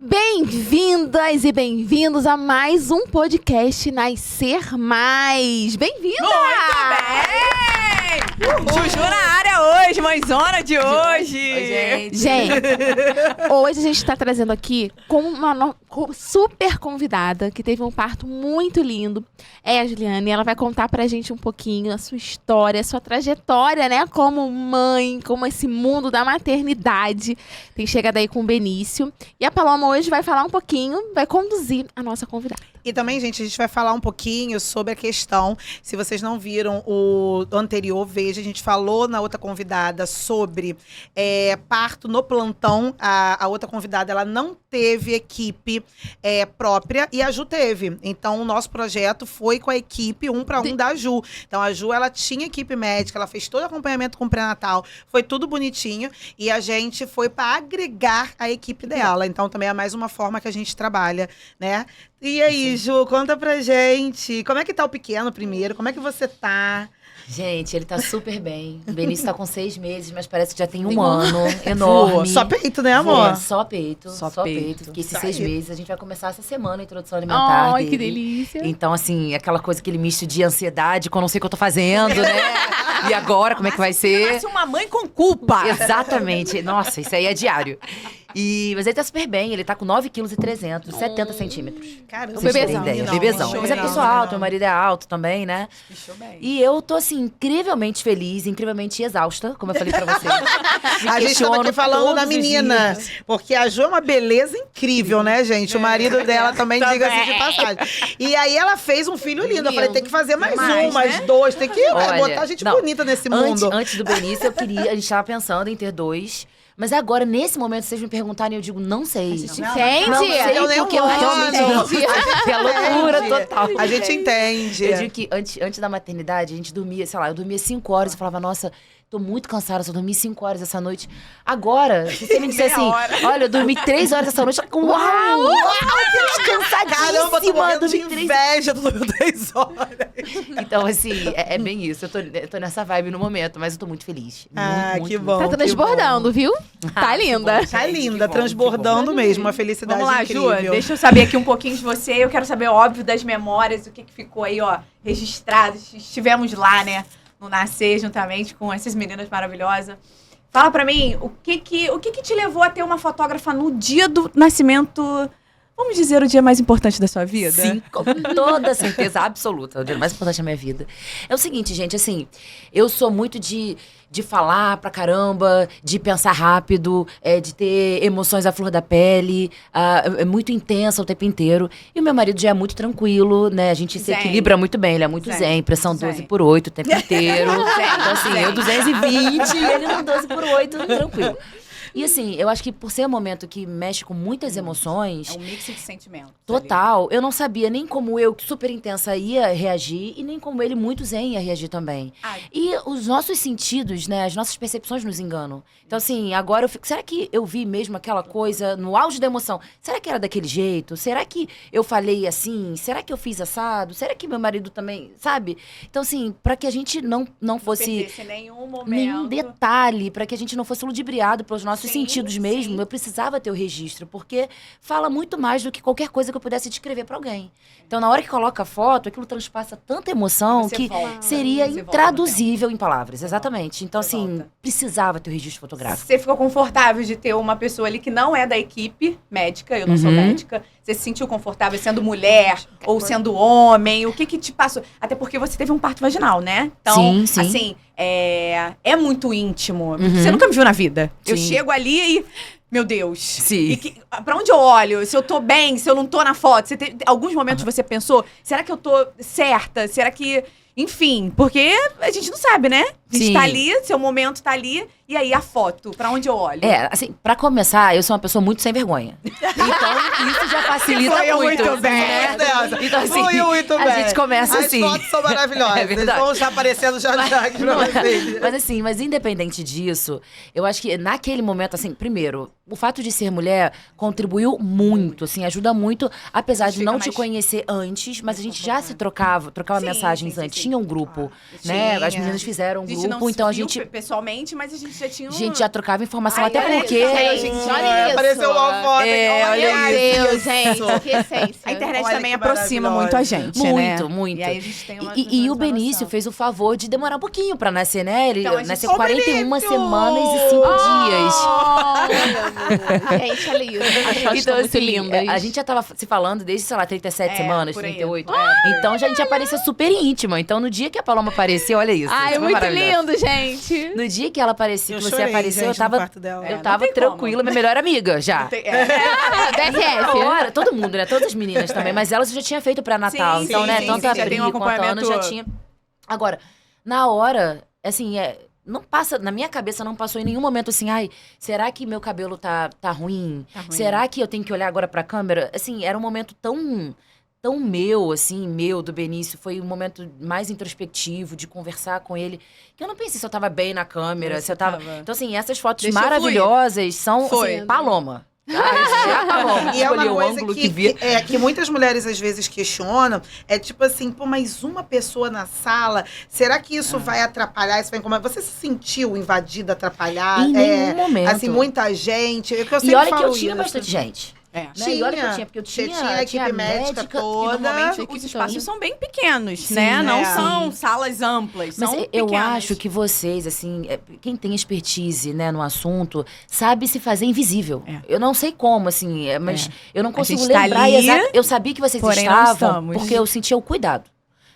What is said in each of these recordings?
Bem-vindas e bem-vindos a mais um podcast Nascer Mais. Bem-vinda! Muito bem! Juju na área hoje, mãezona de hoje! Oi, gente. Gente, hoje a gente está trazendo aqui com uma super convidada que teve um parto muito lindo. É a Juliane, ela vai contar pra gente um pouquinho a sua história, a sua trajetória, né? Como mãe, como esse mundo da maternidade tem chegado aí com o Benício. E a Paloma hoje vai falar um pouquinho, vai conduzir a nossa convidada. E também, gente, a gente vai falar um pouquinho sobre a questão, se vocês não viram o anterior, veja, a gente falou na outra convidada sobre parto no plantão. A outra convidada, ela não teve equipe própria e a Ju teve. Então, o nosso projeto foi com a equipe 1 para 1 da Ju. Então, a Ju, ela tinha equipe médica, ela fez todo o acompanhamento com o pré-natal, foi tudo bonitinho. E a gente foi para agregar a equipe dela. Então, também é mais uma forma que a gente trabalha, né? E aí, Ju, conta pra gente. Como é que tá o pequeno primeiro? Como é que você tá? Gente, ele tá super bem. O Benício tá com 6 meses, mas parece que já tem um ano. Enorme. Só peito, né, amor? Só peito. Só Só peito. peito. Porque esses Tá 6 aí. meses, a gente vai começar essa semana a introdução alimentar Ai, dele. que delícia. Então, assim, aquela coisa, aquele misto de ansiedade, quando eu não sei o que eu tô fazendo, né? E agora, como é que vai ser? Nasce uma mãe com culpa. Exatamente. Nossa, isso aí é diário. Mas ele tá super bem, ele tá com 9,3 kg, 70 centímetros. Caramba, Vocês terem bebezão. ideia, Não, bebezão. não, Mas é não, pessoa não. alta, meu marido é alto também, né? Bichou bem. E eu tô, assim, incrivelmente feliz, incrivelmente exausta, como eu falei pra vocês. A gente tava aqui falando da menina, porque a Ju é uma beleza incrível, né, gente? O marido dela também, diga-se de passagem. E aí ela fez um filho lindo. Eu falei, tem que fazer mais um, mais dois, tem que botar gente bonita nesse mundo. Antes do Benício, a gente tava pensando em ter 2. Mas agora, nesse momento, vocês me perguntarem, eu digo, não sei. Entende? Não sei, Eu nem porque eu realmente não. entendi. É loucura Entende? total. A gente entende. Eu digo que antes da maternidade, a gente dormia, sei lá, eu dormia 5 horas e falava, nossa, tô muito cansada, só dormi 5 horas essa noite. Agora, se você me disser assim, olha, eu dormi 3 horas essa noite, uau! Cansadíssima! Caramba, eu tô morrendo de dormi 3 inveja, tô dormindo 3 horas. Então, assim, é bem isso. Eu tô nessa vibe no momento, mas eu tô muito feliz. Muito, Que muito, bom. Tá transbordando, viu? Tá linda. Tá Gente, linda, que bom, transbordando que bom. mesmo, uma felicidade Vamos lá, incrível. Ju, deixa eu saber aqui um pouquinho de você. Eu quero saber, óbvio, das memórias, o que ficou aí, ó, registrado. Estivemos lá, né, no Nascer, juntamente com essas meninas maravilhosas. Fala pra mim, o que te levou a ter uma fotógrafa no dia do nascimento, vamos dizer, o dia mais importante da sua vida? Sim, com toda certeza absoluta. O dia mais importante da minha vida. É o seguinte, gente, assim, eu sou muito de falar pra caramba, de pensar rápido, de ter emoções à flor da pele, é muito intensa o tempo inteiro. E o meu marido já é muito tranquilo, né? A gente se Zen. equilibra muito bem, ele é muito zen, pressão Zen. 12/8 o tempo inteiro. Zen, Então, assim, zen. eu 220 e ele no 12/8, tranquilo. E assim, eu acho que por ser um momento que mexe com muitas emoções, É um mix de sentimentos. total, eu não sabia nem como eu, super intensa, ia reagir e nem como ele, muito zen, ia reagir também. Ai. E os nossos sentidos, né, as nossas percepções nos enganam. Então, assim, agora eu fico, será que eu vi mesmo aquela coisa no auge da emoção? Será que era daquele jeito? Será que eu falei assim? Será que eu fiz assado? Será que meu marido também, sabe? Então, assim, para que a gente não fosse Perdesse nenhum momento. nenhum detalhe, para que a gente não fosse ludibriado pelos nossos Sim, sentidos mesmo, sim. eu precisava ter o registro, porque fala muito mais do que qualquer coisa que eu pudesse descrever para alguém. Então, na hora que coloca a foto, aquilo transpassa tanta emoção Você que volta. seria Você volta no intraduzível em palavras. Exatamente. Então, Você assim, volta. precisava ter o registro fotográfico. Você ficou confortável de ter uma pessoa ali que não é da equipe médica, eu não sou Uhum. médica. Você se sentiu confortável sendo mulher ou sendo homem? O que te passou? Até porque você teve um parto vaginal, né? Então, Sim, sim. assim, é muito íntimo. Uhum. Você nunca me viu na vida. Eu Sim. chego ali e... Meu Deus. Sim. E pra onde eu olho? Se eu tô bem, se eu não tô na foto? Alguns momentos você pensou, será que eu tô certa? Será que... Enfim, porque a gente não sabe, né? A gente Sim. tá ali, seu momento tá ali, e aí a foto, pra onde eu olho? Assim, pra começar, eu sou uma pessoa muito sem vergonha. Então, isso já facilita Fluiu muito. muito bem, né? Deus. Então, assim, Fluiu muito a bem. gente começa As assim. fotos são maravilhosas. É verdade. Eles vão já aparecendo já aqui pra vocês. Mas assim, independente disso, eu acho que naquele momento, assim, primeiro, o fato de ser mulher contribuiu muito, assim, ajuda muito, apesar de Fica não te mais- conhecer antes, mas a gente já se trocava Sim, mensagens sim, antes. sim. Tinha um grupo, Claro. né? Tinha. As meninas fizeram um A gente não grupo, se então a viu gente pessoalmente, mas a gente já tinha trocava informação, Ai, até olha porque... isso, gente, olha isso. Apareceu uma foto aqui. olha Meu Deus, gente, que essência. A internet Olha também que aproxima muito a maravilhosa. gente, né? Muito, muito. E aí a gente tem uma E o Benício fez o favor de demorar um pouquinho pra nascer, né? Ele Então, a gente- nasceu Ô, 41 Benício! semanas e 5 dias. Gente, olha isso. As fotos Então, estão muito assim, lindas. a gente já tava se falando desde, sei lá, 37 semanas, por aí. 38. Então já a gente aparecia super íntima. Então no dia que a Paloma apareceu, olha isso. Ai, isso foi muito maravilhoso. lindo, gente. No dia que ela apareceu, Eu que você chorei, apareceu, gente, eu no tava, quarto dela. É, eu não tava tem tranquila, como. minha melhor amiga já. DSF. Na hora, todo mundo, né? Todas as meninas também. Mas elas eu já tinha feito pré-natal. Sim, Então, sim, né? sim, Tanto sim, a já Pri tem um quanto a Ana já acompanhamento. tinha. Agora, na hora, assim, não passa, na minha cabeça não passou em nenhum momento assim, ai, será que meu cabelo tá ruim? Tá ruim. Será que eu tenho que olhar agora pra câmera? Assim, era um momento tão meu, assim, meu, do Benício. Foi um momento mais introspectivo, de conversar com ele, que eu não pensei se eu tava bem na câmera, se eu tava... Então, assim, essas fotos Deixou maravilhosas são, Foi. assim, Paloma. Isso é a Paloma. E é uma Escolheu o coisa ângulo que, via. que muitas mulheres às vezes questionam, é tipo assim, pô, mais uma pessoa na sala, será que isso vai atrapalhar, isso vai incomodar? Você se sentiu invadida, atrapalhada? Em nenhum momento. Assim, muita gente, é que eu E sempre olha que falo eu tinha isso. bastante gente. É. Né? E olha que eu tinha, porque eu Você tinha, tinha a equipe médica E toda. normalmente equipe os espaços toda. são bem pequenos, Sim, né? Não é. são salas amplas, Mas são eu pequenas. acho que vocês, assim, quem tem expertise, né, no assunto, sabe se fazer invisível. É. Eu não sei como, assim, mas eu não consigo gente tá lembrar ali, Eu sabia que vocês porém não estavam, estamos. porque eu sentia o cuidado.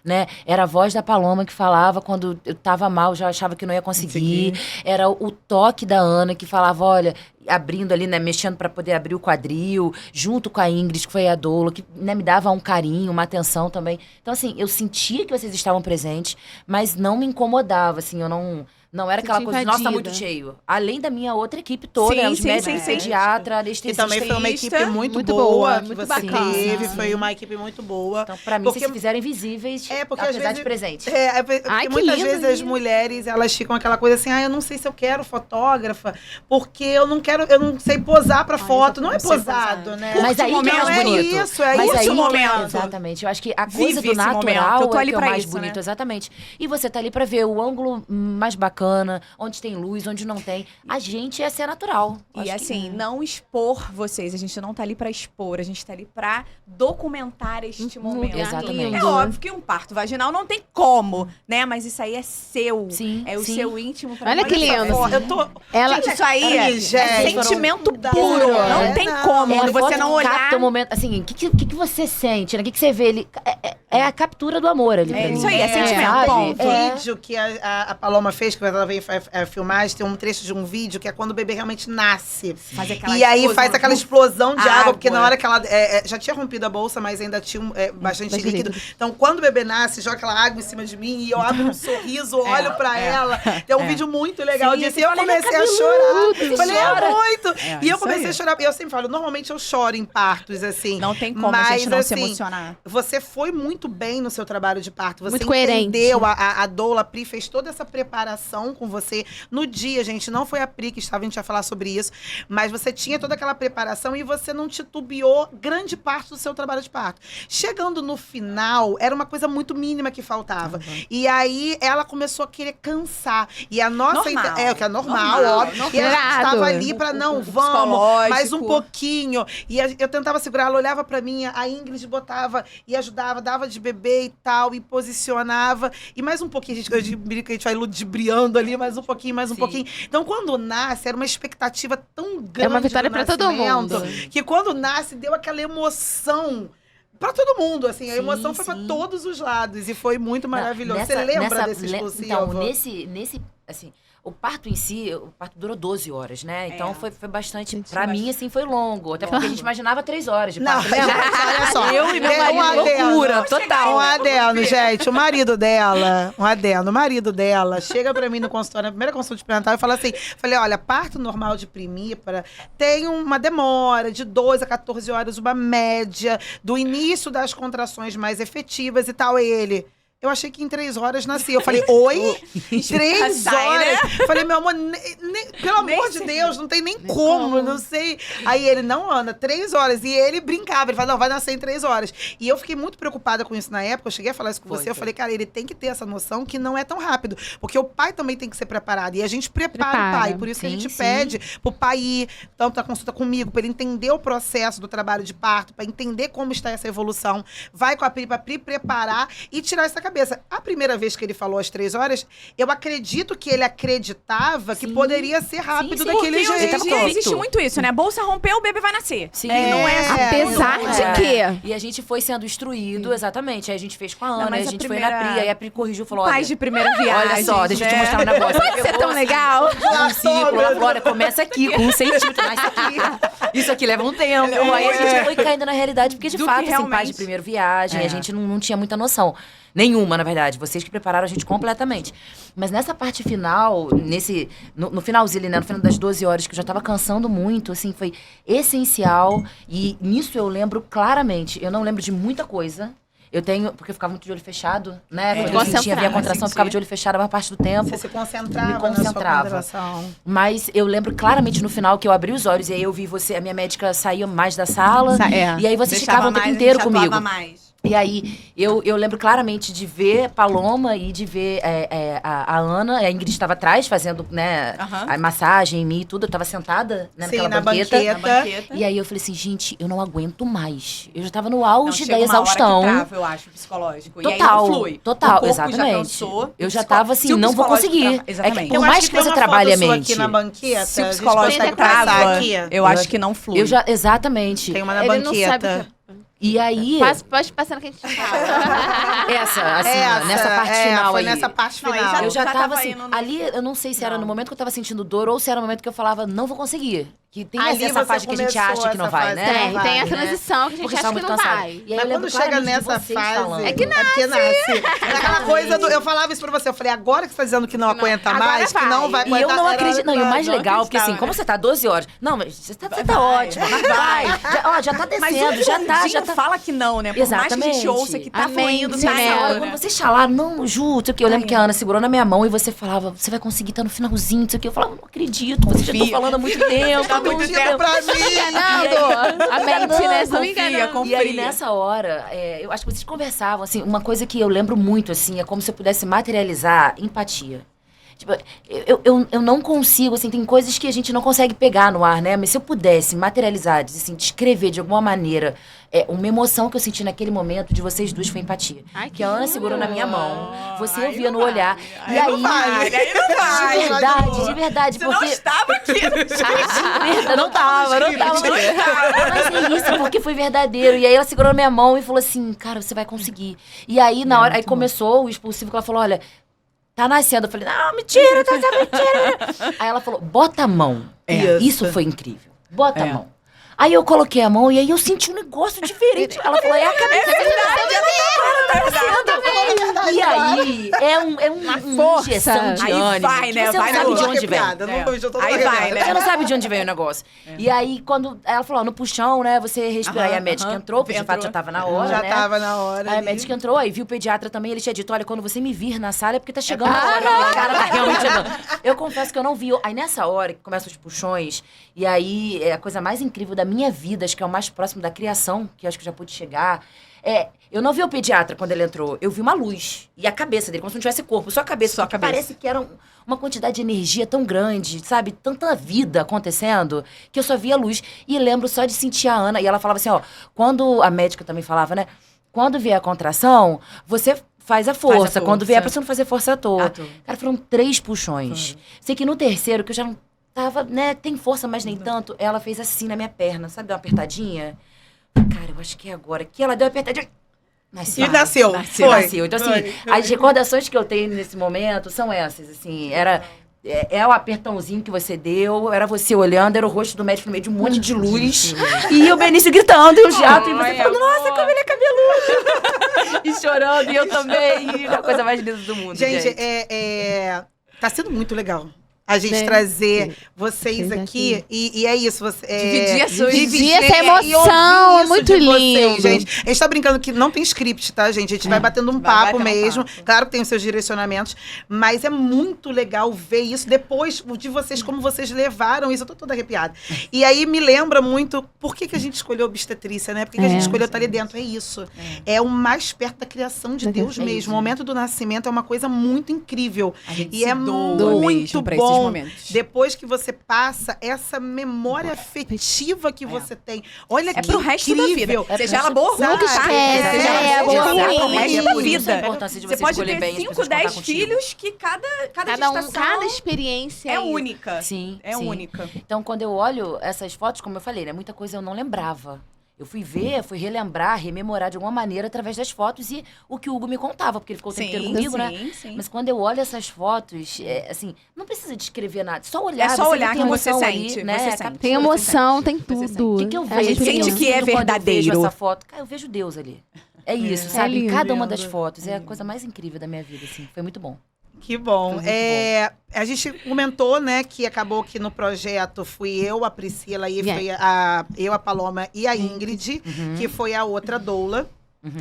Né? Era a voz da Paloma que falava quando eu tava mal, já achava que não ia conseguir. Era o toque da Ana que falava, olha, abrindo ali, né, mexendo pra poder abrir o quadril, junto com a Ingrid, que foi a doula, que, né, me dava um carinho, uma atenção também. Então, assim, eu sentia que vocês estavam presentes, mas não me incomodava, assim, eu não era aquela Sentia coisa de, nossa, tá muito invadida. cheio. Além da minha outra equipe toda, Sim, né, os sim, médicos, sim, sim. pediatra, Que anestesista. também foi uma equipe muito, Muito boa, boa, que muito você bacana. teve. Sim. Foi uma equipe muito boa. Então, pra mim, Porque- vocês se fizeram invisíveis, Porque às apesar vezes, de presente. porque Ai, que muitas lindo vezes as isso. mulheres, elas ficam aquela coisa assim, eu não sei se eu quero fotógrafa, porque eu não sei posar pra foto. Não é não sei posado, posar. né? Mas aí que é Não mais bonito. isso, é Mas isso aí, o momento. exatamente. Eu acho que a Vive coisa do esse momento. natural Eu tô ali é que é o pra mais isso, bonito, né? exatamente. E você tá ali pra ver o ângulo mais bacana, onde tem luz, onde não tem. A gente é ser natural. E Acho que- assim, não expor vocês. A gente não tá ali pra expor, a gente tá ali pra documentar este momento. Exatamente. É óbvio que um parto vaginal não tem como, né? Mas isso aí é seu. Sim, É o sim. seu íntimo pra Olha que mostrar. lindo. Ó, eu tô... Ela, Gente, isso aí é gente, sentimento não dá, puro. Não né? tem Não. como. É a Quando você foto não que olhar. capta o momento, assim, o que você sente, né? O que você vê ali? É a captura do amor ali. É pra mim. isso aí, é sentimento, sabe? ponto. Um vídeo que a Paloma fez, que ela veio filmar, tem um trecho de um vídeo que é quando o bebê realmente nasce. Faz aquela E aí explosão faz aquela de explosão de água, água. porque na hora que ela já tinha rompido a bolsa, mas ainda tinha bastante Bastante líquido. líquido. Então, quando o bebê nasce, joga aquela água em cima de mim e eu abro um sorriso, olho pra ela. Tem um vídeo muito legal Sim, disso. você E eu fala, ele é comecei a chorar. você Eu falei, chora. muito. É, E eu isso comecei aí. a chorar. E eu sempre falo, normalmente eu choro em partos, assim. Não tem como a Mas, gente não se assim, emocionar. Você foi muito bem no seu trabalho de parto. Você Muito coerente. entendeu. A doula, a Pri, fez toda essa preparação com você. No dia, gente, não foi a Pri que estava, a gente vai falar sobre isso. Mas você tinha toda aquela preparação e você não titubeou grande parte do seu trabalho de parto. Chegando no final, era uma coisa muito mínima que faltava. E aí, ela começou a querer cansar. E a nossa... Normal. O que é normal, Normal, óbvio. E ela normal. estava ali pra, não, vamos, psicológico. mais um pouquinho. E eu tentava segurar, ela olhava pra mim, a Ingrid botava e ajudava, dava de bebê e tal, e posicionava. E mais um pouquinho, eu digo que a gente vai ludibriando ali, mais um pouquinho, mais um Sim. pouquinho. Então, quando nasce, era uma expectativa tão grande. É uma vitória do pra todo nascimento, mundo. Que quando nasce, deu aquela emoção. Pra todo mundo, assim. A Sim, emoção foi pra sim. todos os lados. E foi muito maravilhoso. Nessa- Você lembra nessa- desse exclusivo? Então, nesse, assim, o parto em si, o parto durou 12 horas, né? Então É. foi bastante, Gente, pra mim, assim, foi longo. Até porque a gente imaginava 3 horas de Não, parto. gente, olha só. Eu e meu É um marido, adendo. loucura, total. Um adendo, gente. O marido dela, o marido dela, chega pra mim no consultório, na primeira consulta de pré-natal, e fala assim, falei, olha, parto normal de primípara tem uma demora de 12 a 14 horas, uma média do início das contrações mais efetivas e tal. E ele, eu achei que em 3 horas nascia. Eu falei, oi? 3 Sai, horas? Falei, meu amor, pelo amor de sei. Deus, não tem nem como, não sei. Aí ele, não, Ana, 3 horas. E ele brincava, ele falou, não, vai nascer em 3 horas. E eu fiquei muito preocupada com isso na época, eu cheguei a falar isso com você, eu falei, cara, ele tem que ter essa noção que não é tão rápido. Porque o pai também tem que ser preparado. E a gente prepara o pai, por isso que a gente pede pro pai ir, tanto a consulta comigo, pra ele entender o processo do trabalho de parto, pra entender como está essa evolução. Vai com a Pri pra Pri preparar e tirar isso da cabeça. A primeira vez que ele falou às 3 horas, eu acredito que ele acreditava que poderia ser rápido daquele Porque hoje em jeito. dia existe muito isso, né? Bolsa rompeu, o bebê vai nascer. Sim. Não é assim. Apesar não de é. que... E a gente foi sendo instruído, exatamente. Aí a gente fez com a Ana, mas aí a a gente foi na primeira- Pri, aí a Pri corrigiu e falou, olha, Pais de primeira viagem. olha só, deixa eu te né? mostrar um negócio. Ela Isso é pegou, tão assim, legal. um ciclo, ela falou, olha, começa aqui, com 1 centímetro, nasce aqui. Isso aqui leva um tempo. Aí a gente foi caindo na realidade, porque de Do fato, que assim, pais realmente- de primeira viagem, a gente não tinha muita noção. Nenhuma, na verdade. Vocês que prepararam a gente completamente. Mas nessa parte final, no finalzinho ali, né? No final das 12 horas, que eu já tava cansando muito, assim, foi essencial. E nisso eu lembro claramente. Eu não lembro de muita coisa. Eu tenho, porque eu ficava muito de olho fechado, né? Quando eu sentia, via a contração, eu ficava de olho fechado a maior parte do tempo. Você se concentrava Me concentrava. na sua ponderação. Mas eu lembro claramente no final que eu abri os olhos e aí eu vi você, a minha médica saía mais da sala. E aí vocês ficavam o tempo inteiro comigo. Mais. E aí, eu lembro claramente de ver Paloma e de ver a Ana. A Ingrid estava atrás, fazendo, né, a massagem em mim e tudo. Eu estava sentada, né, Sim, naquela na banqueta. banqueta. E aí eu falei assim, gente, eu não aguento mais. Eu já estava no auge da Chega uma hora exaustão. que trava, eu acho, psicológico. E aí Total, não flui. total, O corpo exatamente. Já cansou, Eu o já psico- tava assim, se o não vou psicológico conseguir. trava- Exatamente. Por mais que você trabalhe a mente. Aqui na banqueta, Se o a gente psicológico consegue passar trava, aqui. eu acho que não flui. Eu já, exatamente. Tem uma na Ele não sabe banqueta. E aí, Pode passar no que a gente fala. essa, assim, nessa parte final foi aí. nessa parte Não, final. Eu já Já tava tava assim, indo no- ali, eu não sei se era Não. no momento que eu tava sentindo dor ou se era no momento que eu falava, não vou conseguir. Que tem Ali essa você fase que a gente começou acha que não essa vai, fase né? que Tem, não vai, tem a né? transição que a gente Porque acha estava que muito não cansada. vai. E aí Mas eu lembro quando chega claramente de nessa vocês fase, falando. É que porque nasce. Aquela coisa do, eu falava isso pra você, eu falei, agora que você tá dizendo que não aguenta agora mais, que vai. não vai E eu aguentar. não era- acredito. Não, e o mais não legal, porque assim, acreditava, como né? você tá 12 horas. Não, mas você tá ótimo. Vai. Já tá Mas descendo, já tá. fala que não, né? Por mais que a gente Exatamente. ouça que tá A fluindo, mente, tá né? Nessa hora, né? quando vocês falaram, não, Ju, não sei o que, eu lembro que a Ana segurou na minha mão e você falava, você vai conseguir, tá no finalzinho, não sei o que. Eu falava, não acredito, vocês já estão falando há muito tempo. Tá muito tempo pra mim. Enganando. A mente, né? Não me engana. confia. E aí, nessa hora, eu acho que vocês conversavam, assim, uma coisa que eu lembro muito, assim, é como se eu pudesse materializar empatia. Tipo, eu não consigo, assim, tem coisas que a gente não consegue pegar no ar, né? Mas se eu pudesse materializar, assim, descrever de alguma maneira uma emoção que eu senti naquele momento de vocês duas foi empatia. Ai, Que a Ana segurou na minha mão, você Aí ouvia não no vale. olhar. Aí E aí, não vale, aí não vale. de verdade, Você não porque... estava aqui no script. Eu não tava. Mas é isso, porque foi verdadeiro. E aí ela segurou na minha mão e falou assim, cara, você vai conseguir. E aí, na hora, aí começou o expulsivo, que ela falou, olha, tá nascendo. Eu falei, não, mentira, tá mentira. Aí ela falou, bota a mão. Isso foi incrível. Bota a mão. Aí eu coloquei a mão e aí eu senti um negócio diferente. Ela falou, é a cabeça. E aí, uma força. injeção de Aí ânimo. vai, que né? Você Vai não sabe no- de onde vem. Arrepiada, não tô- já tô Aí arrepiada. vai, né? Você não sabe de onde veio o negócio. E aí, quando ela falou, ó, no puxão, né, você respira. Aí a médica entrou, porque de fato já tava na hora, Já né? tava na hora. Aí a ali. médica entrou, aí viu o pediatra também, ele tinha dito, olha, quando você me vir na sala é porque tá chegando a hora. Eu falei, cara, tá realmente chegando. Eu confesso que eu não vi. Aí nessa hora que começam os puxões, e aí é a coisa mais incrível da minha vida, acho que é o mais próximo da criação, que eu acho que já pude chegar. Eu não vi o pediatra quando ele entrou, eu vi uma luz. E a cabeça dele, como se não tivesse corpo, só a cabeça. Só a porque cabeça. Parece que era uma quantidade de energia tão grande, sabe? Tanta vida acontecendo, que eu só via luz. E lembro só de sentir a Ana. E ela falava assim, ó, quando a médica também falava, né? Quando vier a contração, você faz a força. Quando vier, é pra você não fazer força à toa. Cara, foram 3 puxões. Sei que no terceiro, que eu já não tava, né? Tem força, mas nem tanto. Ela fez assim na minha perna, sabe? Deu uma apertadinha. Cara, eu acho que é agora. Que ela deu uma apertadinha. E nasceu. Foi. Nasceu. Então, assim, as recordações que eu tenho nesse momento são essas, assim, é o apertãozinho que você deu, era você olhando, era o rosto do médico no meio de um monte de luz, e o Benício gritando, e o jato, e você falando, nossa, como ele é cabeludo! E chorando, e eu também, e a coisa mais linda do mundo, Gente, tá sendo muito legal. a gente Né? trazer vocês Vocês aqui. E é isso. Dividir essa e emoção, ouvir é isso muito de vocês, lindo. gente. A gente tá brincando que não tem script, tá, gente? A gente vai batendo um Vai papo batendo um mesmo. papo. Claro que tem os seus direcionamentos, mas é muito legal ver isso depois de vocês, como vocês levaram isso. Eu tô toda arrepiada. E aí me lembra muito por que a gente escolheu obstetrícia, né? Por que a gente escolheu estar ali dentro? É isso. É o mais perto da criação de Deus É mesmo. isso. O momento do nascimento é uma coisa muito incrível. A gente E se é doa muito mesmo pra esses bom momentos. depois que você passa essa memória afetiva que você tem. Olha É que pro resto da vida. incrível. Seja ela boa ou ruim, Nunca tá? esquece, Seja ela é, boa ou boa ruim, ou pro resto ruim. da Por isso a vida. importância de Você você pode escolher ter bem as 5, pessoas contar 10 contigo. filhos que cada Cada gestação experiência é isso. única. Sim, É sim. única. Então, quando eu olho essas fotos, como eu falei, né? Muita coisa eu não lembrava. Eu fui ver, fui relembrar, rememorar de alguma maneira através das fotos e o que o Hugo me contava, porque ele ficou o tempo inteiro comigo, né? Sim. Mas quando eu olho essas fotos, assim, não precisa descrever nada. Só olhar. É só você olhar vê tem que você emoção sente, ali, né? você Captura, sente. Tem você emoção, tem Você tudo. sente. O que eu É vejo? muito sente lindo. que é Quando eu verdadeiro. vejo essa foto, cara, eu vejo Deus ali. É isso, É sabe? lindo. Cada uma das fotos é a coisa mais incrível da minha vida, assim. Foi muito bom. Que bom. Foi muito A gente comentou, né, que acabou que no projeto fui eu, a Priscila, e Yeah. foi eu, a Paloma e a Ingrid, que foi a outra doula.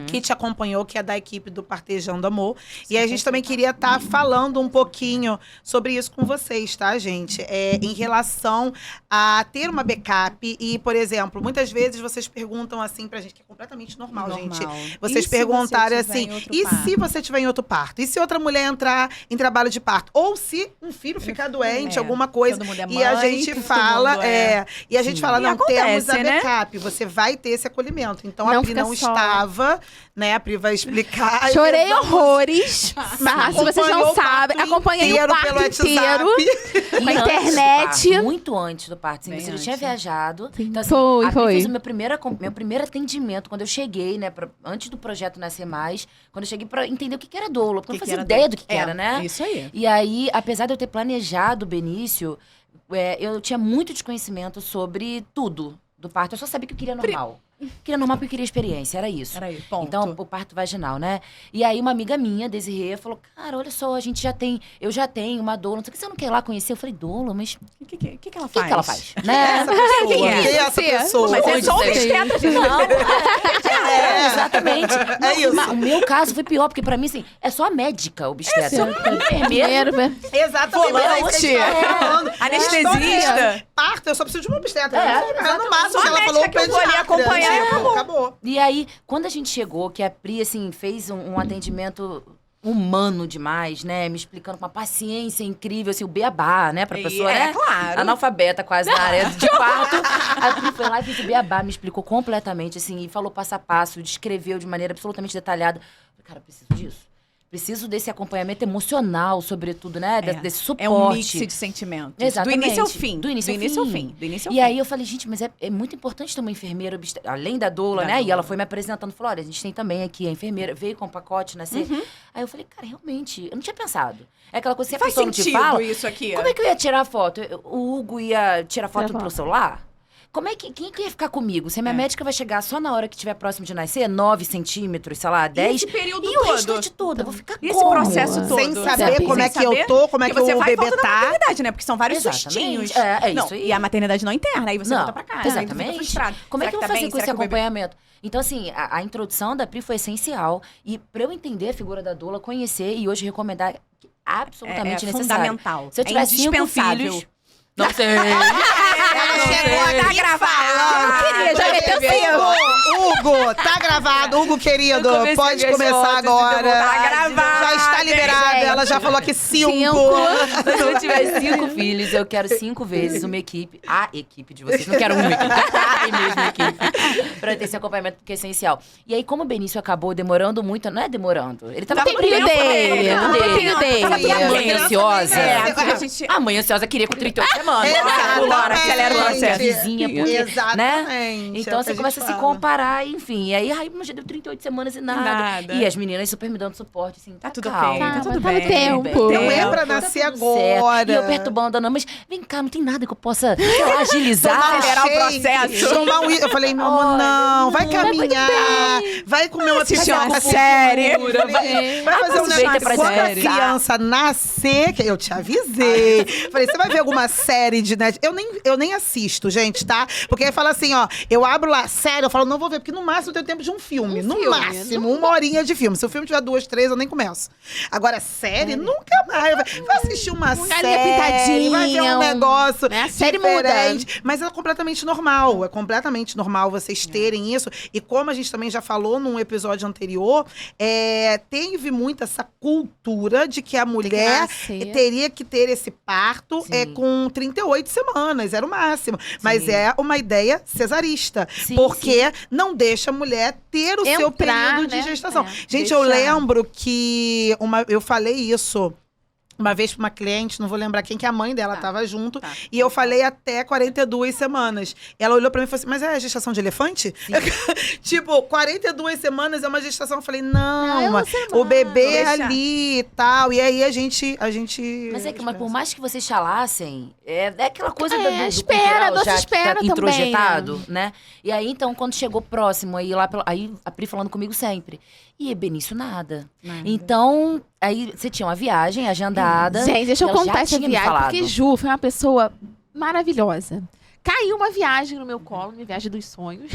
Que te acompanhou, que é da equipe do Partejando Amor. E a gente também queria estar falando um pouquinho sobre isso com vocês, tá, gente? Em relação a ter uma backup e, por exemplo, muitas vezes vocês perguntam assim pra gente, que é completamente normal, gente. Vocês E se perguntarem você tiver assim, em outro e parto? se você tiver em outro parto? E se outra mulher entrar em trabalho de parto? Ou se um filho ficar doente, alguma coisa. Todo mundo é E a mãe, gente todo fala, mundo é. e a gente fala, E não, temos a acontece, né? backup, você vai ter esse acolhimento. Então a Não Pri fica não só. estava, né? A Pri vai explicar. Chorei Vamos- horrores. Mas, se vocês Acompanhou não o parto sabem, acompanhei o inteiro parto pelo inteiro. WhatsApp. Com a E antes do internet. parto, muito antes do parto. Assim, Bem você já antes. tinha viajado. Sim. Então, assim, Foi, a Pri foi. fez o meu primeiro atendimento quando eu cheguei, né? Antes do projeto Nascer Mais. Quando eu cheguei pra entender o que era doula. Porque eu não fazia ideia do que era, né? Isso aí. E aí, apesar de eu ter planejado o Benício, eu tinha muito desconhecimento sobre tudo do parto. Eu só sabia que eu queria normal. Queria normal porque eu queria experiência, era isso. Era aí, ponto. Então, o parto vaginal, né? E aí, uma amiga minha, Desirê, falou: cara, olha só, eu já tenho uma doula, não sei o que, você não quer ir lá conhecer? Eu falei: doula, mas O que ela o faz? que ela faz? Né? Essa pessoa. Quem é? Quem é essa Você. pessoa? Mas é Onde só você- obstetra de Não, É. exatamente. Não, É isso. O meu caso foi pior, porque pra mim, assim, é só a médica obstetra. Enfermeira. Primeiro, Exatamente. mas é isso que a gente tá falando. Anestesista. Parto, eu só preciso de uma obstetra. É, no máximo, Só a que ela médica falou, que eu vou ali pediatra. acompanhar e Tipo, acabou. E aí, quando a gente chegou, que a Pri, assim, fez um atendimento humano demais, né? Me explicando com uma paciência incrível, assim, o beabá, né? Pra pessoa, né? claro. Analfabeta quase na área de parto. A Pri foi lá e fez o beabá, me explicou completamente, assim, e falou passo a passo, descreveu de maneira absolutamente detalhada. Eu falei, cara, eu preciso disso. Preciso desse acompanhamento emocional, sobretudo, né? Desse suporte. É um mix de sentimentos. Exatamente. Do início ao fim. Do início ao fim. Do início ao E fim. aí eu falei, gente, mas é muito importante ter uma enfermeira, além da doula, Da né? doula. E ela foi me apresentando, falou, olha, a gente tem também aqui a enfermeira, veio com o pacote, nascer. Aí eu falei, cara, realmente, eu não tinha pensado. É aquela coisa que a Faz pessoa não te sentido fala. isso aqui. Como é que eu ia tirar a foto? O Hugo ia tirar foto Tirar pelo foto. celular? Quem que ia ficar comigo? Se a minha médica vai chegar só na hora que estiver próximo de nascer, 9 centímetros, sei lá, 10. esse período e o todo? restante todo? Eu vou ficar E esse como? processo todo? Sem saber Sabe? como é Sem que eu saber tô, como é que você o vai e bebê volta na tá. maternidade, né? Porque são vários Exatamente. sustinhos. É isso Não, aí. E a maternidade não interna, aí você Não, volta pra casa. Aí você exatamente. fica frustrado. Como é que eu Será vou tá fazer bem? com esse Será que o bebê- acompanhamento? Então, assim, a introdução da Pri foi essencial. E pra eu entender a figura da doula, conhecer e hoje recomendar que absolutamente necessário. fundamental. Se eu tiver 5 indispensável. filhos... Não sei. Ela chegou a tá gravado. queria, já meteu Hugo, tá gravado. Hugo, querido, Eu comecei pode minhas começar fotos, agora. Tá gravado. Já está liberada. gente. Ela já falou aqui 5. Se eu tiver 5 filhos, eu quero 5 vezes uma equipe. A equipe de vocês. Não quero uma equipe. A mesma equipe. Pra ter esse acompanhamento, porque é essencial. E aí, como o Benício acabou demorando muito... Não é demorando. Ele tava Tá no tempinho dele. tempo No tempinho dele. Sabe a mãe ansiosa? É, a gente... A mãe ansiosa queria com 38 semanas. Exatamente. Pulou a hora que ela era o processo. Exatamente. Vizinha, porque Exatamente. Então você começa a se comparar, enfim. E aí, mas já deu 38 semanas e nada. E as meninas super me dando suporte, assim, Tá tudo calma. bem, tá tudo Tá no bem. tempo. Não é pra Tá nascer tudo certo. agora. E eu perturbando, não, mas vem cá, não tem nada que eu possa, sei lá, agilizar. Acelerar o Shake, processo. tomar um... Eu falei, meu amor, não. Vai caminhar. Vai comer uma Assistir uma pipoca série. Vai fazer um aproveita negócio. pra Quando a série. criança nascer, que eu te avisei. Falei, você vai ver alguma série de net? Eu nem assisto, gente, tá? Porque aí fala assim, ó, eu abro lá, sério, eu falo, não vou ver, porque no máximo eu tenho tempo de um filme. No máximo, uma horinha de filme. Se o filme tiver 2, 3, eu nem começo. Agora, série, nunca mais. Vai assistir uma Galinha série, vai ver Pintadinha, um negócio né? A série muda. diferente. Mas é completamente normal. É completamente normal vocês terem isso. E como a gente também já falou num episódio anterior, teve muito essa cultura de que a mulher teria que ter esse parto Sim. com 38 semanas, era o máximo. Mas Sim. é uma ideia cesarista. Sim, porque não deixa a mulher ter o seu Entrar, período de né? gestação. É, Gente, eu deixar. lembro que eu falei isso uma vez pra uma cliente, não vou lembrar quem, que a mãe dela tava junto, e eu falei até 42 semanas. Ela olhou pra mim e falou assim, mas é gestação de elefante? Tipo, 42 semanas é uma gestação. Eu falei, não, o bebê é deixa. ali e tal. E aí a gente Mas é que, mas por mais que vocês chalassem, é aquela coisa do espera, cultural doce já espera que tá também, introjetado, né? E aí, então, quando chegou próximo, aí a Pri falando comigo sempre. E Benício, nada. Então, aí você tinha uma viagem agendada. Gente, deixa eu ela já contar essa tinha me viagem, falado. porque Ju foi uma pessoa maravilhosa. Caiu uma viagem no meu colo, minha viagem dos sonhos,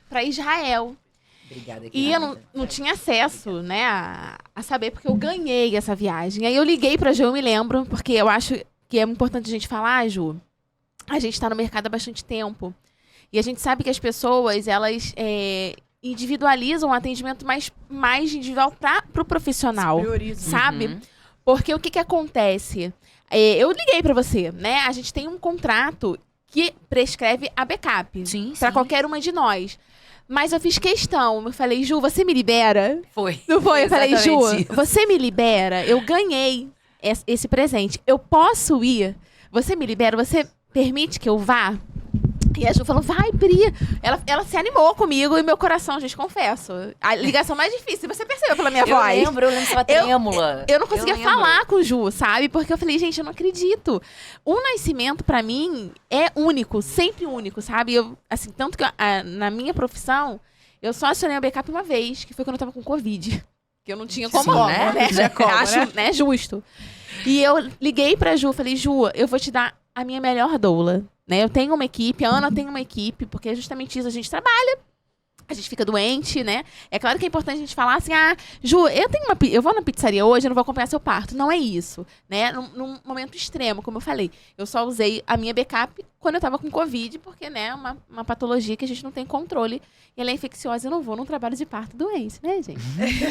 pra Israel. Obrigada, E eu não tinha acesso, né, a saber, porque eu ganhei essa viagem. Aí eu liguei pra Ju, eu me lembro, porque eu acho que é importante a gente falar, Ju. A gente tá no mercado há bastante tempo. E a gente sabe que as pessoas, elas individualizam o atendimento mais individual pro profissional. Sabe? Uhum. Porque o que acontece? Eu liguei pra você, né? A gente tem um contrato que prescreve a backup. Sim, Pra sim. qualquer uma de nós. Mas eu fiz questão. Eu falei, Ju, você me libera? Foi. Não foi? Eu falei, Ju, Exatamente isso. você me libera? Eu ganhei esse presente. Eu posso ir? Você me libera? Você permite que eu vá? E a Ju falou, vai, Pri. Ela se animou comigo e meu coração, gente, confesso. A ligação mais difícil, você percebeu pela minha Eu voz. lembro, eu lembro que você tava trêmula. Eu não conseguia lembro. falar com o Ju, sabe? Porque eu falei, gente, eu não acredito. O nascimento, pra mim, é único, sempre único, sabe? Assim, tanto que na minha profissão, eu só acionei o backup uma vez, que foi quando eu tava com Covid. Que eu não tinha como, Sim, né? né? Como, Acho, né, justo. E eu liguei pra Ju, falei, Ju, eu vou te dar a minha melhor doula. Né? Eu tenho uma equipe, a Ana tem uma equipe, porque é justamente isso, a gente trabalha. A gente fica doente, né? É claro que é importante a gente falar assim, Ju, eu vou na pizzaria hoje, eu não vou acompanhar seu parto. Não é isso, né? Num momento extremo, como eu falei. Eu só usei a minha backup quando eu tava com Covid, porque, né, uma patologia que a gente não tem controle. E ela é infecciosa, eu não vou num trabalho de parto doente, né, gente?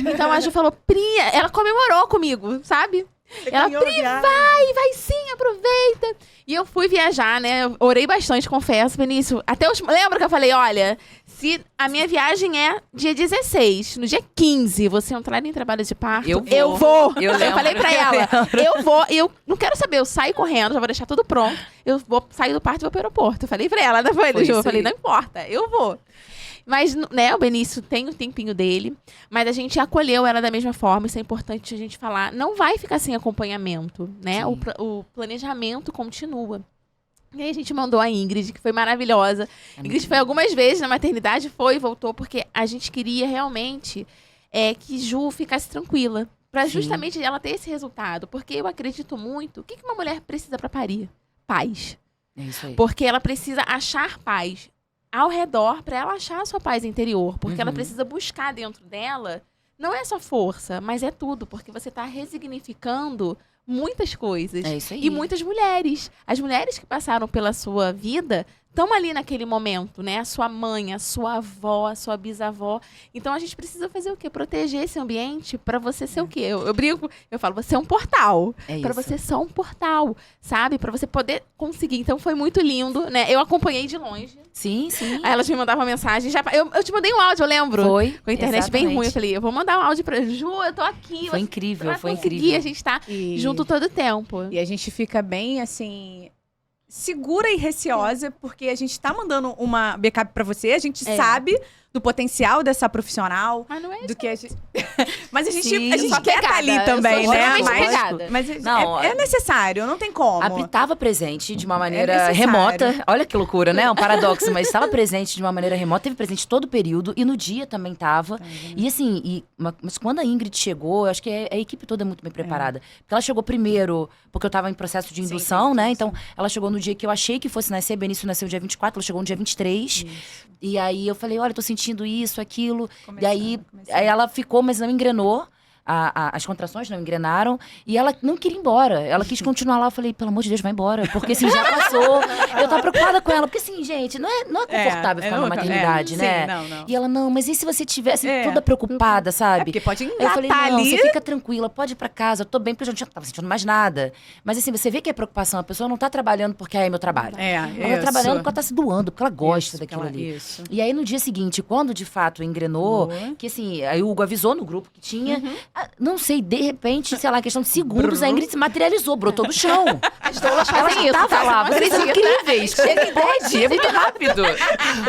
Então a Ju falou, Pri, ela comemorou comigo, sabe? Ela, Pri, vai sim, aproveita. E eu fui viajar, né? Eu orei bastante, confesso, Benício. Lembra que eu falei, olha, se a minha viagem é dia 16, no dia 15, você entrar em trabalho de parto, eu vou. Eu lembro. Falei pra ela, eu vou. E eu não quero saber, eu saio correndo, já vou deixar tudo pronto. Eu vou sair do parto e vou pro aeroporto. Eu falei pra ela, não foi, Ju? isso Eu falei, aí. não importa, eu vou. Mas, né, o Benício tem o tempinho dele, mas a gente acolheu ela da mesma forma, isso é importante a gente falar. Não vai ficar sem acompanhamento, né? Sim. O planejamento continua. E aí a gente mandou a Ingrid, que foi maravilhosa. Ingrid foi algumas vezes na maternidade, foi e voltou, porque a gente queria realmente que Ju ficasse tranquila. Pra Sim. justamente ela ter esse resultado. Porque eu acredito muito, o que uma mulher precisa pra parir? Paz. É isso aí. Porque ela precisa achar paz ao redor para ela achar a sua paz interior. Porque ela precisa buscar dentro dela, não é só força, mas é tudo. Porque você está resignificando muitas coisas. É isso aí. E muitas mulheres. As mulheres que passaram pela sua vida estão ali naquele momento, né? A sua mãe, a sua avó, a sua bisavó. Então a gente precisa fazer o quê? Proteger esse ambiente para você ser o quê? Eu brinco, eu falo, você é um portal. É Para isso. você ser um portal, sabe? Para você poder conseguir. Então foi muito lindo, né? Eu acompanhei de longe. Sim, sim. Aí elas me mandavam mensagem. Eu te mandei um áudio, eu lembro. Foi. Com a internet bem exatamente. ruim. Eu falei, eu vou mandar um áudio pra Ju, eu tô aqui. Foi você incrível, vai foi conseguir, incrível. a gente tá E junto todo o tempo. a gente fica bem, assim, segura e receosa, porque a gente tá mandando uma backup pra você, a gente sabe do potencial dessa profissional, Mas não é isso. do que a gente... Mas a gente Só quer estar ali também, eu sou né? extremamente pegada. Mas Não, é necessário, não tem como. A Pri estava presente de uma maneira necessário. remota. Olha que loucura, né? Um paradoxo, mas estava presente de uma maneira remota, teve presente todo o período e no dia também estava. E assim, mas quando a Ingrid chegou, eu acho que a equipe toda é muito bem preparada. Porque ela chegou primeiro, porque eu estava em processo de indução, né? Então, ela chegou no dia que eu achei que fosse nascer, Benício nasceu dia 24, ela chegou no dia 23. E aí eu falei, olha, tô sentindo isso, aquilo. E aí ela ficou, mas não engrenou. As contrações não engrenaram e ela não queria ir embora. Ela quis continuar lá. Eu falei, pelo amor de Deus, vai embora. Porque assim, já passou. Eu tava preocupada com ela. Porque assim, gente, não é confortável ficar na maternidade, né? Sim, não. E ela, não, mas e se você tivesse toda preocupada, sabe? Porque pode Aí eu falei, engatar não, ali. você fica tranquila, pode ir pra casa. Eu tô bem, porque eu já não tava sentindo mais nada. Mas assim, você vê que é preocupação. A pessoa não tá trabalhando porque é meu trabalho. Ela tá trabalhando porque ela tá se doando, porque ela gosta daquilo ali. Isso. E aí, no dia seguinte, quando de fato engrenou, que assim, aí o Hugo avisou no grupo que tinha, não sei, de repente, sei lá, questão de segundos, a Ingrid se materializou, brotou do chão. As doulas fazem isso, Tava tá? lá, Você vocês não são acredita. incríveis. Chega pode, é muito rápido.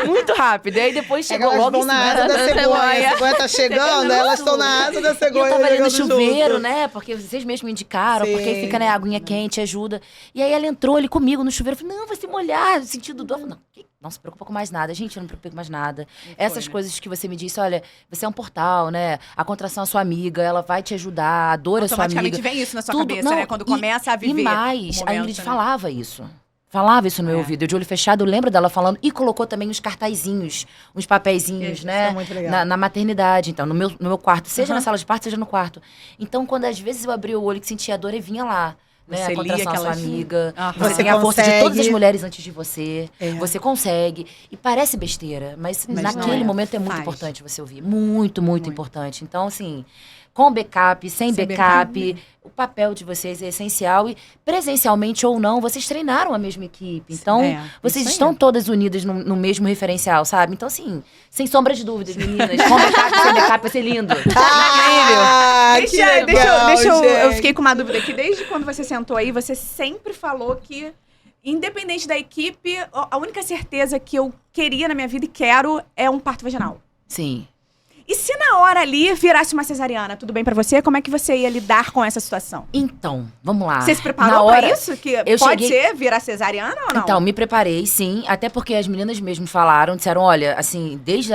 Muito rápido. E aí depois chegou Elas logo vão em na cima asa da cegonha. A cegonha tá chegando, elas estão na asa da E cegonha. eu tava ali no chegando chuveiro, junto. né? Porque vocês mesmos me indicaram, Sim. porque aí fica, né, a aguinha quente, ajuda. E aí ela entrou ali comigo no chuveiro. Eu falei, não, vai se molhar, sentindo dor. Eu falei, não se preocupa com mais nada. Gente, eu não me preocupo com mais nada. Essas coisas que você me disse, olha, você é um portal, né? A contração é sua amiga, ela vai te ajudar, a dor é sua amiga. Automaticamente vem isso na sua Tudo- cabeça, não, né? Quando começa a viver. E mais, o a momento, Ingrid né? falava isso. Falava isso no meu ouvido. Eu de olho fechado, eu lembro dela falando. E colocou também uns cartazinhos, uns papeizinhos, Isso né? é muito legal. Na maternidade, então, no meu quarto. Seja na sala de parto, seja no quarto. Então, quando às vezes eu abria o olho que sentia a dor, e vinha lá. Né? Você A contração lia é sua aquelas- amiga. Aham. Você Você tem a força de consegue. todas as mulheres antes de você. É. Você consegue. E parece besteira, mas Mas naquele não é. momento é muito Faz. importante você ouvir. Muito, muito importante. Então, assim, com backup, sem backup, o papel de vocês é essencial. E presencialmente ou não, vocês treinaram a mesma equipe. Então, vocês isso aí. estão todas unidas no mesmo referencial, sabe? Então, assim, sem sombra de dúvidas, meninas. Com backup, sem backup, vai ser lindo. Ah, que legal, Eu gente. fiquei com uma dúvida aqui. Desde quando você sentou aí, você sempre falou que, independente da equipe, a única certeza que eu queria na minha vida e quero é um parto vaginal. Sim. E se na hora ali virasse uma cesariana, tudo bem pra você? Como é que você ia lidar com essa situação? Então, vamos lá. Você se Na preparou hora- pra isso? Que eu pode cheguei- ser virar cesariana ou não? Então, me preparei, sim. Até porque as meninas mesmo falaram, disseram, olha, assim, desde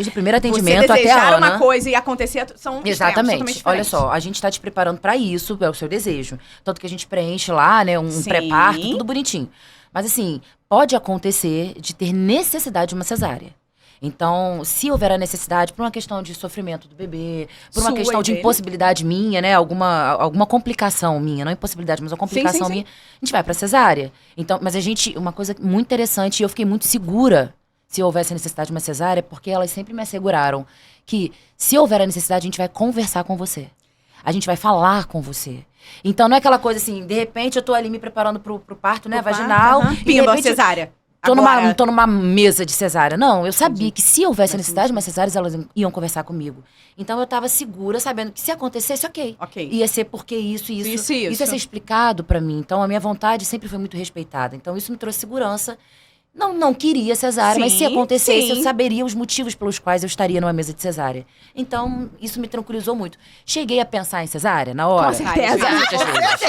o primeiro atendimento você até a desejar Ana. uma coisa e acontecer são extremos, Exatamente. totalmente Olha diferentes. só, a gente tá te preparando pra isso, é o seu desejo. Tanto que a gente preenche lá, né, um Sim. pré-parto, tudo bonitinho. Mas assim, pode acontecer de ter necessidade de uma cesárea. Então, se houver a necessidade, por uma questão de sofrimento do bebê, por uma Sua questão e de dele. impossibilidade minha, né? Alguma complicação minha, não impossibilidade, mas uma complicação sim. minha, a gente vai pra cesárea. Então, mas uma coisa muito interessante, e eu fiquei muito segura se houvesse a necessidade de uma cesárea, porque elas sempre me asseguraram que se houver a necessidade, a gente vai conversar com você. A gente vai falar com você. Então, não é aquela coisa assim, de repente eu tô ali me preparando pro parto, né, Pro parto, vaginal. aham. E de Pimba, repente, cesárea. Tô Agora- numa mesa de cesárea. Não, eu sabia que se houvesse a necessidade de uma cesárea, elas iam conversar comigo. Então eu tava segura, sabendo que se acontecesse, ok. Ok. Ia ser porque isso. Isso. Isso ia ser explicado pra mim. Então a minha vontade sempre foi muito respeitada. Então isso me trouxe segurança. Não queria cesárea, mas se Sim, acontecesse, sim. eu saberia os motivos pelos quais eu estaria numa mesa de cesárea. Então, isso me tranquilizou muito. Cheguei a pensar em cesárea na hora. Com certeza. Muitas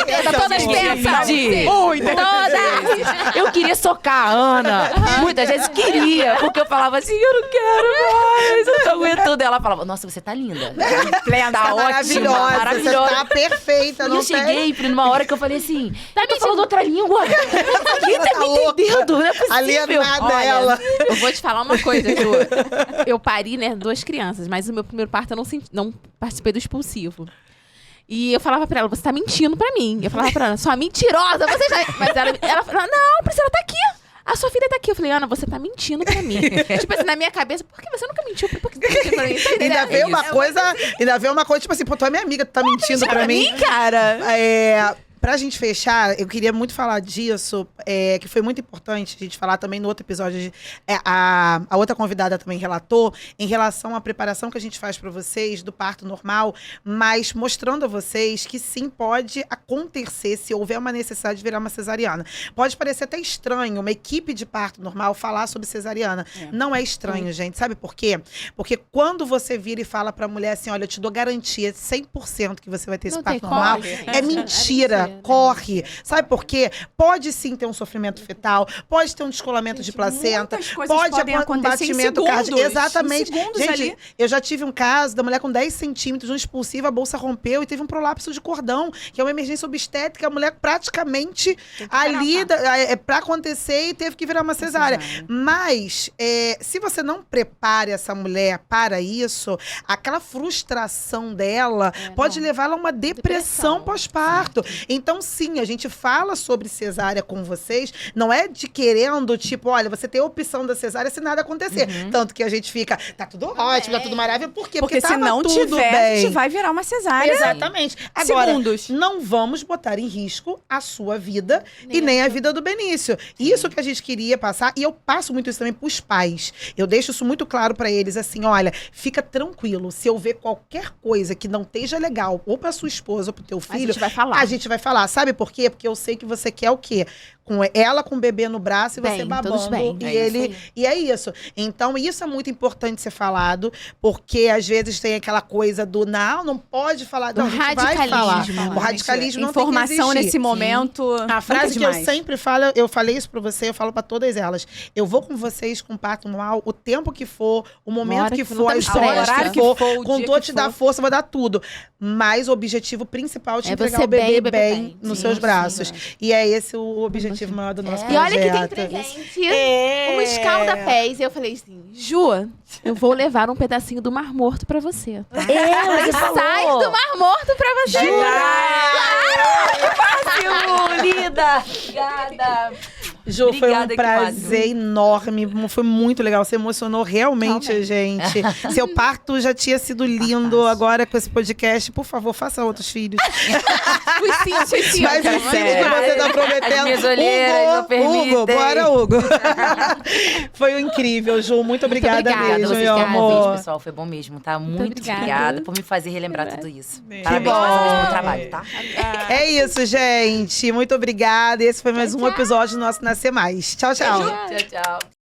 vezes. Todas pensam. Sim. Todas. Eu queria socar a Ana. Muitas vezes queria, porque eu falava assim, eu não quero mais, eu tô aguentando. Ela falava, nossa, você tá linda. Plena, Tá ótima, Maravilhosa, maravilhosa. você tá perfeita, E não eu cheguei, Pri, numa hora que eu falei assim, tá me falando outra língua? Ninguém tá Tá me louca. entendendo, não é possível. alienada Olha, ela. eu vou te falar uma coisa, Ju. Eu pari, né, 2 crianças, mas o meu primeiro parto eu não participei do expulsivo. E eu falava pra ela, você tá mentindo pra mim. Eu falava pra ela, sua mentirosa, você já... Mas ela falava, não, Priscila tá aqui. A sua filha tá aqui. Eu falei, Ana, você tá mentindo pra mim. Tipo assim, na minha cabeça, por que você nunca mentiu? Por que você tá mentindo pra mim? Tá entendendo? Ainda veio uma coisa, tipo assim, pô, tu é minha amiga, tu tá mentindo pra mim. Cara. É, Pra gente fechar, eu queria muito falar disso, que foi muito importante a gente falar também no outro episódio. A outra convidada também relatou em relação à preparação que a gente faz pra vocês do parto normal, mas mostrando a vocês que sim, pode acontecer se houver uma necessidade de virar uma cesariana. Pode parecer até estranho uma equipe de parto normal falar sobre cesariana. Não é estranho, gente. Sabe por quê? Porque quando você vira e fala pra mulher assim, olha, eu te dou garantia 100% que você vai ter esse Não parto tem normal, corre. é mentira. Corre. Sabe por quê? Pode sim ter um sofrimento fetal, pode ter um descolamento de placenta, muitas coisas pode podem um acontecer em batimento segundos, cardíaco. Exatamente. em segundos Gente, ali. eu já tive um caso da mulher com 10 centímetros, um expulsivo, a bolsa rompeu e teve um prolapso de cordão, que é uma emergência obstétrica, a mulher praticamente ali pra acontecer e teve que virar uma cesárea. Mas, se você não prepara essa mulher para isso, aquela frustração dela pode levá-la a uma depressão pós-parto. Então, sim, a gente fala sobre cesárea com vocês, não é de querendo, tipo, olha, você tem a opção da cesárea se nada acontecer. Tanto que a gente fica, tá tudo ótimo, tá tudo maravilhoso. Por quê? Porque se tava não tudo tiver, bem. a gente vai virar uma cesárea. Exatamente. Agora, Segundos. não vamos botar em risco a sua vida e nem a vida do Benício. Isso que a gente queria passar, e eu passo muito isso também pros pais. Eu deixo isso muito claro pra eles, assim, olha, fica tranquilo, se eu ver qualquer coisa que não esteja legal, ou pra sua esposa ou pro teu A filho, gente vai falar. a gente vai falar. Sabe por quê? Porque eu sei que você quer o quê? Com ela com o bebê no braço e Bem, você todos babando. bem. E É isso ele. aí. E é isso. Então, isso é muito importante ser falado, porque às vezes tem aquela coisa do não pode falar. Do Não, a gente vai radicalismo, falar. né? O radicalismo não tem que Informação existir. nesse momento. A frase que eu demais. sempre falo, eu falei isso pra você, eu falo pra todas elas. Eu vou com vocês com parto normal, o tempo que for, o momento Hora que que for, não as tem horas pressa. que for, o com dia todo que te dar for. força, vou dar tudo. Mas o objetivo principal é te É entregar você o bebê bem, o bebê bem bem. nos Sim, seus sim, braços. verdade. E é esse o objetivo maior do nosso E projeto. olha que tem presente. Um escalda pés. E eu falei assim, Ju, eu vou levar um pedacinho do Mar Morto pra você. Tá? Você Sai do Mar Morto pra você. Fácil, linda! Obrigada! Ju, foi um Obrigada, que prazer enorme. Foi muito legal. Você emocionou realmente a Realmente. gente. Seu parto já tinha sido lindo. Agora, com esse podcast, por favor, faça outros filhos. Fui sim, Mas cara. os filhos que você tá prometendo. As minhas olheiras não permitem. Hugo, bora, Hugo. Foi incrível, Ju. Muito obrigada obrigada, mesmo, vocês meu pelo convite, amor. pessoal. Foi bom mesmo, tá? Muito obrigada. obrigada por me fazer relembrar tudo isso. Que Parabéns bom. mais uma vez pelo trabalho, tá? É isso, gente. Muito obrigada. Esse foi mais um Tchau, episódio do nosso Nascer Mais. Tchau, tchau. Tchau, tchau.